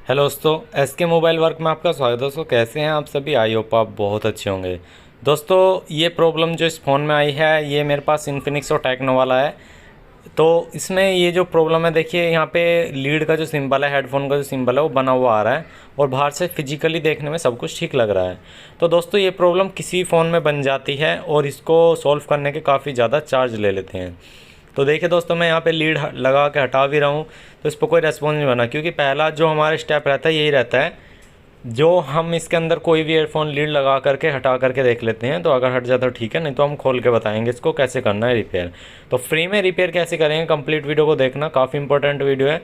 Hello दोस्तों, S के mobile work में आपका स्वागत है। दोस्तों कैसे हैं आप सभी? आई होप आप बहुत अच्छे होंगे। दोस्तों ये प्रॉब्लम जो इस फ़ोन में आई है, ये मेरे पास इन्फिनिक्स और टेक्नो वाला है। तो इसमें ये जो प्रॉब्लम है, देखिए यहाँ पे लीड का जो सिंबल है, हेडफोन का जो सिंबल है वो बना हुआ आ रहा है और बाहर से फिजिकली देखने में सब कुछ ठीक लग रहा है। तो दोस्तों ये प्रॉब्लम किसी फ़ोन में बन जाती है और इसको सॉल्व करने के काफ़ी ज़्यादा चार्ज ले लेते हैं। तो देखिए दोस्तों, मैं यहाँ पे लीड लगा के हटा भी रहा हूँ तो इस पर कोई रेस्पॉन्स नहीं बना, क्योंकि पहला जो हमारा स्टेप रहता है यही रहता है, जो हम इसके अंदर कोई भी एयरफोन लीड लगा करके हटा करके देख लेते हैं। तो अगर हट जाता तो ठीक है, नहीं तो हम खोल के बताएंगे इसको कैसे करना है रिपेयर। तो फ्री में रिपेयर कैसे करेंगे, कंप्लीट वीडियो को देखना, काफ़ी इंपॉर्टेंट वीडियो है।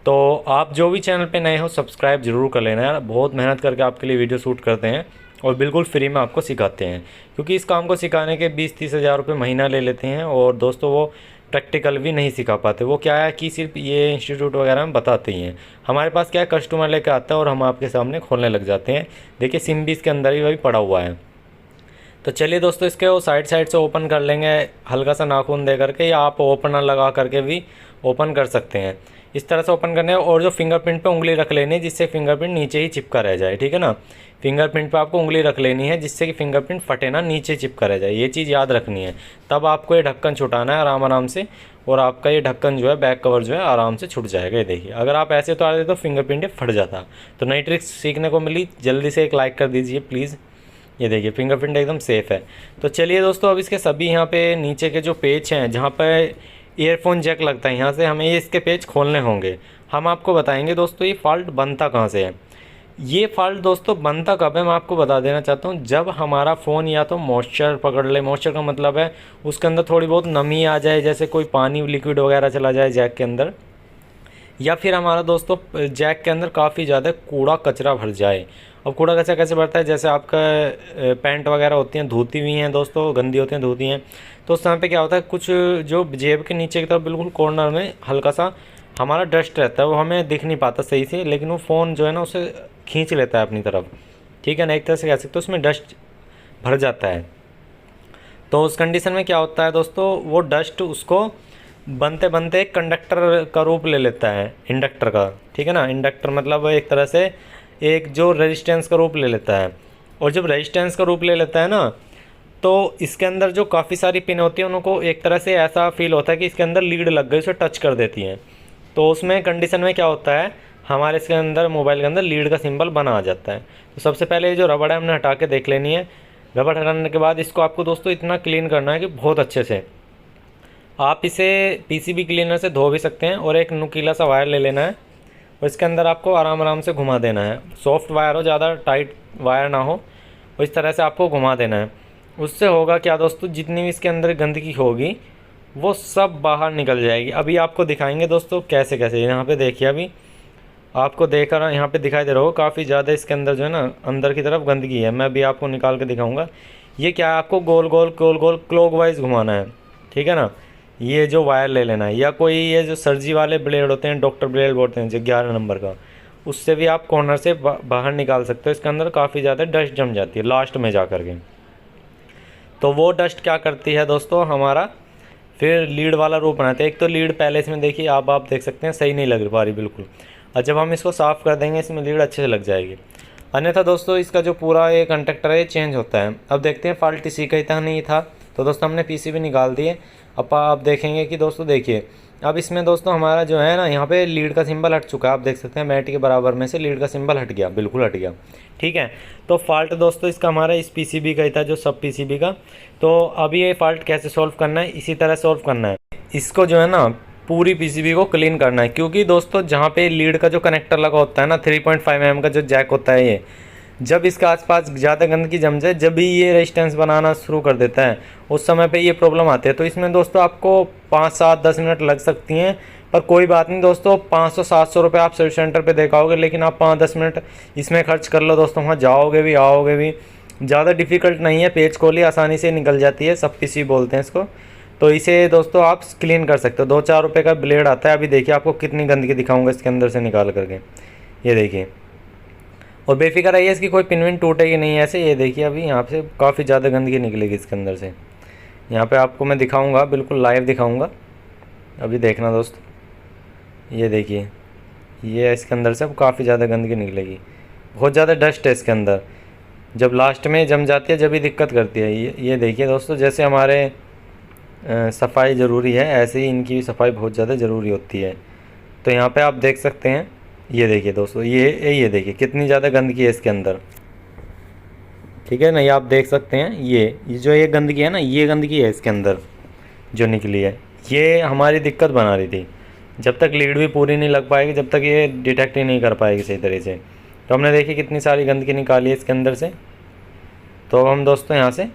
तो आप जो भी चैनल पे नए हो सब्सक्राइब जरूर कर लेना यार, बहुत मेहनत करके आपके लिए वीडियो शूट करते हैं और बिल्कुल फ्री में आपको सिखाते हैं, क्योंकि इस काम को सिखाने के 20-30 हज़ार रुपये महीना ले लेते हैं और दोस्तों वो प्रैक्टिकल भी नहीं सिखा पाते। वो क्या है कि सिर्फ ये इंस्टीट्यूट वगैरह में बताते ही हैं। हमारे पास क्या है, कस्टमर लेकर आता है और हम आपके सामने खोलने लग जाते हैं। देखिए सिम भी इसके अंदर ही वही पड़ा हुआ है। तो चलिए दोस्तों, इसके वो साइड साइड से ओपन कर लेंगे हल्का सा नाखून दे करके, या आप ओपनर लगा करके भी ओपन कर सकते हैं। इस तरह से ओपन करने है और जो फिंगरप्रिंट पे उंगली रख लेनी है जिससे फिंगरप्रिंट नीचे ही चिपका रह जाए, ठीक है ना। फिंगरप्रिंट पे आपको उंगली रख लेनी है जिससे कि फिंगरप्रिंट फटे ना, नीचे चिपका रह जाए, ये चीज़ याद रखनी है। तब आपको ये ढक्कन छुटाना है आराम आराम से, और आपका ये ढक्कन जो है, बैक कवर जो है, आराम से छूट जाएगा। ये देखिए, अगर आप ऐसे उतार देते तो फिंगरप्रिंट ये फट जाता। तो नई ट्रिक्स सीखने को मिली, जल्दी से एक लाइक कर दीजिए प्लीज़। ये देखिए फिंगरप्रिंट एकदम सेफ़ है। तो चलिए दोस्तों, अब इसके सभी यहाँ पे नीचे के जो पेज हैं जहाँ पर ईयरफोन जैक लगता है, यहाँ से हमें ये इसके पेज खोलने होंगे। हम आपको बताएंगे दोस्तों ये फ़ॉल्ट बनता कहाँ से है। ये फ़ॉल्ट दोस्तों बनता कब है, मैं आपको बता देना चाहता हूँ। जब हमारा फ़ोन या तो मॉइस्चर पकड़ ले, मॉइस्चर का मतलब है उसके अंदर थोड़ी बहुत नमी आ जाए, जैसे कोई पानी लिक्विड वगैरह चला जाए जैक के अंदर, या फिर हमारा दोस्तों जैक के अंदर काफ़ी ज़्यादा कूड़ा कचरा भर जाए। अब कूड़ा कचरा कैसे भरता है, जैसे आपका पैंट वगैरह होती हैं धोती हुई हैं दोस्तों, गंदी होती हैं धोती हैं, तो उस समय पे क्या होता है, कुछ जो जेब के नीचे की तरफ बिल्कुल कॉर्नर में हल्का सा हमारा डस्ट रहता है, वो हमें दिख नहीं पाता सही से, लेकिन वो फ़ोन जो है ना उसे खींच लेता है अपनी तरफ, ठीक है ना। एक तरह से कह सकते हो उसमें डस्ट भर जाता है। तो उस कंडीशन में क्या होता है दोस्तों, वो डस्ट उसको बनते बनते एक कंडक्टर का रूप ले लेता है, इंडक्टर का, ठीक है ना। इंडक्टर मतलब एक तरह से एक जो रेजिस्टेंस का रूप ले लेता है, और जब रेजिस्टेंस का रूप ले लेता है ना, तो इसके अंदर जो काफ़ी सारी पिन होती हैं उनको एक तरह से ऐसा फील होता है कि इसके अंदर लीड लग गई, उसे टच कर देती हैं। तो उसमें कंडीशन में क्या होता है, हमारे इसके अंदर मोबाइल के अंदर लीड का सिंबल बना आ जाता है। तो सबसे पहले ये जो रबड़ है हमने हटा के देख लेनी है। रबड़ हटाने के बाद इसको आपको दोस्तों इतना क्लीन करना है कि बहुत अच्छे से, आप इसे पीसीबी क्लीनर से धो भी सकते हैं, और एक नुकीला सा वायर ले लेना है और इसके अंदर आपको आराम आराम से घुमा देना है। सॉफ्ट वायर हो, ज़्यादा टाइट वायर ना हो, और इस तरह से आपको घुमा देना है। उससे होगा क्या दोस्तों, जितनी भी इसके अंदर गंदगी होगी वो सब बाहर निकल जाएगी। अभी आपको दिखाएंगे दोस्तों कैसे कैसे। यहाँ पे देखिए, अभी आपको देखकर यहाँ पे दिखाई दे रहा होगा काफ़ी ज़्यादा इसके अंदर जो है ना, अंदर की तरफ गंदगी है। मैं अभी आपको निकाल के दिखाऊंगा। ये क्या है, आपको गोल गोल गोल गोल क्लॉकवाइज घुमाना है, ठीक है ना। ये जो वायर ले लेना है, या कोई ये जो सर्जी वाले ब्लेड होते हैं, डॉक्टर ब्लेड बोलते हैं जो 11 नंबर का, उससे भी आप कॉर्नर से बाहर निकाल सकते हो। इसके अंदर काफ़ी ज़्यादा डस्ट जम जाती है लास्ट में जा कर के। तो वो डस्ट क्या करती है दोस्तों, हमारा फिर लीड वाला रूप बनाते हैं। एक तो लीड पहले इसमें देखिए, आप देख सकते हैं सही नहीं लग पा रही बिल्कुल, और जब हम इसको साफ़ कर देंगे इसमें लीड अच्छे से लग जाएगी। अन्यथा दोस्तों इसका जो पूरा ये कंडक्टर है ये चेंज होता है। अब देखते हैं फॉल्ट इसी का ही था, नहीं था। तो दोस्तों हमने पीसीबी निकाल दिए। अब आप देखेंगे कि दोस्तों देखिए, अब इसमें दोस्तों हमारा जो है ना, यहाँ पे लीड का सिंबल हट चुका है। आप देख सकते हैं मैट के बराबर में से लीड का सिंबल हट गया, बिल्कुल हट गया, ठीक है। तो फॉल्ट दोस्तों इसका हमारा इस पीसीबी का ही था, जो सब पीसीबी का। तो अभी ये फॉल्ट कैसे सॉल्व करना है, इसी तरह सॉल्व करना है। इसको जो है ना पूरी पीसीबी को क्लीन करना है, क्योंकि दोस्तों जहाँ पे लीड का जो कनेक्टर लगा होता है ना, 3.5 mm का जो जैक होता है, ये जब इसके आसपास ज़्यादा गंदगी जम जाए, जब भी ये रेजिस्टेंस बनाना शुरू कर देता है, उस समय पे ये प्रॉब्लम आती है। तो इसमें दोस्तों आपको 5, 7, 10 मिनट लग सकती हैं, पर कोई बात नहीं दोस्तों। 500-700 रुपये आप सर्विस सेंटर पे देखाओगे, लेकिन आप 5-10 मिनट इसमें खर्च कर लो दोस्तों, वहाँ जाओगे भी आओगे भी। ज़्यादा डिफ़िकल्ट नहीं है, पेज खोली आसानी से निकल जाती है, सब पीसी बोलते हैं इसको। तो इसे दोस्तों आप क्लीन कर सकते हो। 2-4 रुपये का ब्लेड आता है। अभी देखिए आपको कितनी गंदगी दिखाऊंगा इसके अंदर से निकाल करके, ये देखिए। और बेफिक्र रहिए, इसकी कोई पिन विन टूटेगी नहीं ऐसे। ये देखिए अभी यहाँ से काफ़ी ज़्यादा गंदगी निकलेगी इसके अंदर से। यहाँ पे आपको मैं दिखाऊंगा, बिल्कुल लाइव दिखाऊंगा, अभी देखना दोस्त। ये देखिए, ये इसके अंदर से अब काफ़ी ज़्यादा गंदगी निकलेगी, बहुत ज़्यादा डस्ट है इसके अंदर। जब लास्ट में जम जाती है जब भी दिक्कत करती है। ये देखिए दोस्तों, जैसे हमारे सफाई ज़रूरी है ऐसे ही इनकी भी सफाई बहुत ज़्यादा ज़रूरी होती है। तो यहाँ पे आप देख सकते हैं, ये देखिए दोस्तों, ये देखिए कितनी ज़्यादा गंदगी है इसके अंदर, ठीक है ना। ये आप देख सकते हैं, ये जो ये गंदगी है ना, ये गंदगी है इसके अंदर जो निकली है, ये हमारी दिक्कत बना रही थी। जब तक लीड भी पूरी नहीं लग पाएगी, जब तक ये डिटेक्ट ही नहीं कर पाएगी सही तरह से। तो हमने देखी कितनी सारी गंदगी निकाली है इसके अंदर से। तो अब हम दोस्तों यहाँ से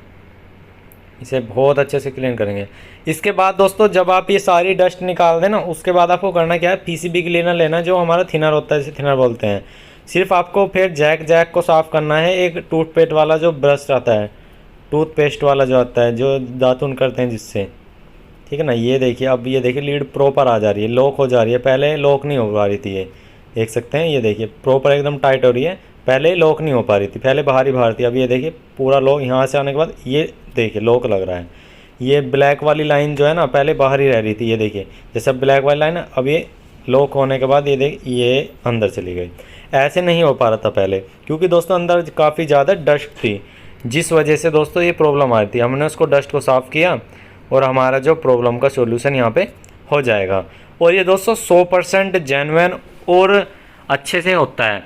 इसे बहुत अच्छे से क्लीन करेंगे। इसके बाद दोस्तों जब आप ये सारी डस्ट निकाल दें ना, उसके बाद आपको करना क्या है, पीसीबी क्लीनर लेना, जो हमारा थिनर होता है, इसे थिनर बोलते हैं। सिर्फ आपको फिर जैक को साफ़ करना है। एक टूथपेस्ट वाला जो ब्रश आता है, टूथपेस्ट वाला जो आता है, जो दातुन करते हैं जिससे, ठीक है ना। ये देखिए, अब ये देखिए लीड प्रॉपर आ जा रही है, लॉक हो जा रही है। पहले लॉक नहीं हो पा रही थी, ये देख सकते हैं। ये देखिए प्रॉपर एकदम टाइट हो रही है, पहले लॉक नहीं हो पा रही थी, पहले बाहर ही बाहर थी। अब ये देखिए पूरा लॉक, यहाँ से आने के बाद ये देखिए लॉक लग रहा है। ये ब्लैक वाली लाइन जो है ना, पहले बाहर ही रह रही थी, ये देखिए जैसे ब्लैक वाली लाइन है, अब ये लॉक होने के बाद ये अंदर चली गई। ऐसे नहीं हो पा रहा था पहले, क्योंकि दोस्तों अंदर काफ़ी ज़्यादा डस्ट थी, जिस वजह से दोस्तों ये प्रॉब्लम आ रही थी। हमने उसको डस्ट को साफ़ किया और हमारा जो प्रॉब्लम का सॉल्यूशन यहाँ पे हो जाएगा। और ये दोस्तों 100% जेन्युइन और अच्छे से होता है,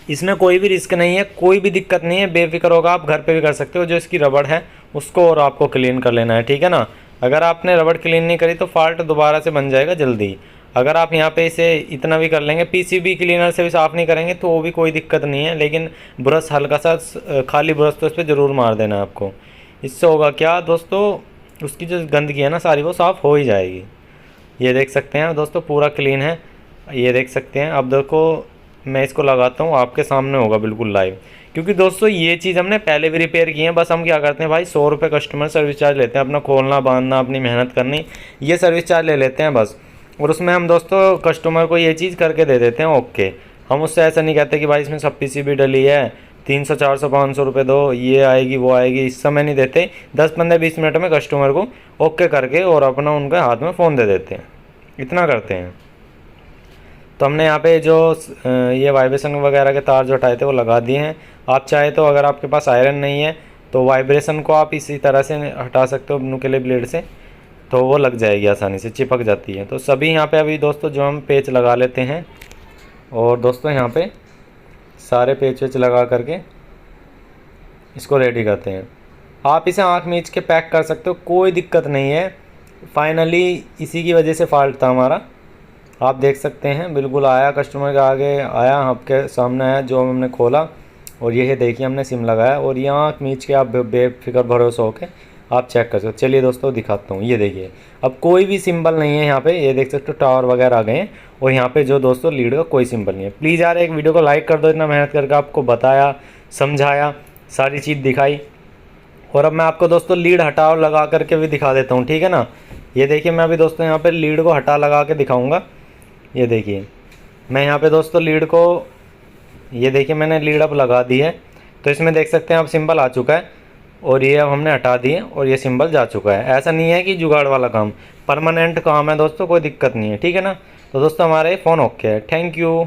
इसमें कोई भी रिस्क नहीं है, कोई भी दिक्कत नहीं है, बेफिक्र होगा आप घर पे भी कर सकते हो। जो इसकी रबड़ है उसको और आपको क्लीन कर लेना है, ठीक है ना। अगर आपने रबड़ क्लीन नहीं करी तो फॉल्ट दोबारा से बन जाएगा जल्दी। अगर आप यहाँ पे इसे इतना भी कर लेंगे, पीसीबी क्लीनर से भी साफ़ नहीं करेंगे तो वो भी कोई दिक्कत नहीं है, लेकिन ब्रश हल्का सा खाली ब्रश तो इस पर ज़रूर मार देना है आपको। इससे होगा क्या दोस्तों, उसकी जो गंदगी है ना सारी, वो साफ़ हो ही जाएगी। ये देख सकते हैं दोस्तों पूरा क्लीन है, ये देख सकते हैं। अब देखो मैं इसको लगाता हूँ, आपके सामने होगा बिल्कुल लाइव, क्योंकि दोस्तों ये चीज़ हमने पहले भी रिपेयर की है। बस हम क्या करते हैं भाई, 100 रुपये कस्टमर सर्विस चार्ज लेते हैं, अपना खोलना बांधना, अपनी मेहनत करनी, ये सर्विस चार्ज ले लेते हैं बस। और उसमें हम दोस्तों कस्टमर को ये चीज़ करके दे देते हैं, ओके। हम उससे ऐसा नहीं कहते कि भाई इसमें सब पीसीबी डली है, 300 400 500 रुपये दो, ये आएगी वो आएगी, इस समय नहीं देते। 10 15 20 मिनट में कस्टमर को ओके करके और अपना उनके हाथ में फ़ोन दे देते हैं, इतना करते हैं। तो हमने यहाँ पे जो ये वाइब्रेशन वगैरह के तार जो हटाए थे वो लगा दिए हैं। आप चाहे तो, अगर आपके पास आयरन नहीं है तो वाइब्रेशन को आप इसी तरह से हटा सकते हो नुकीले ब्लेड से, तो वो लग जाएगी आसानी से, चिपक जाती है। तो सभी यहाँ पे अभी दोस्तों जो हम पेच लगा लेते हैं, और दोस्तों यहाँ पे सारे पेच वेच लगा करके इसको रेडी करते हैं। आप इसे आँख मीच के पैक कर सकते हो, कोई दिक्कत नहीं है। फाइनली इसी की वजह से फॉल्ट था हमारा, आप देख सकते हैं बिल्कुल आया, कस्टमर के आगे आया, आपके सामने आया, जो हमने खोला और ये देखिए हमने सिम लगाया, और ये आँख मीच के आप बेफिक्र भरोसा होके आप चेक कर सकते हो। चलिए दोस्तों दिखाता हूँ, ये देखिए अब कोई भी सिंबल नहीं है यहाँ पे, ये देख सकते हो टावर वगैरह आ गए हैं, और यहाँ पे जो दोस्तों लीड का कोई सिंबल नहीं है। प्लीज़ यार एक वीडियो को लाइक कर दो, इतना मेहनत करके आपको बताया, समझाया, सारी चीज़ दिखाई। और अब मैं आपको दोस्तों लीड हटाओ लगा करके भी दिखा देता हूँ, ठीक है ना। ये देखिए मैं अभी दोस्तों यहाँ पर लीड को हटा लगा के दिखाऊँगा। ये देखिए मैं यहाँ पे दोस्तों लीड को, ये देखिए मैंने लीड अब लगा दी है, तो इसमें देख सकते हैं अब सिंबल आ चुका है, और ये अब हमने हटा दिए और ये सिंबल जा चुका है। ऐसा नहीं है कि जुगाड़ वाला काम, परमानेंट काम है दोस्तों, कोई दिक्कत नहीं है, ठीक है ना। तो दोस्तों हमारे फ़ोन ओके है। Thank you.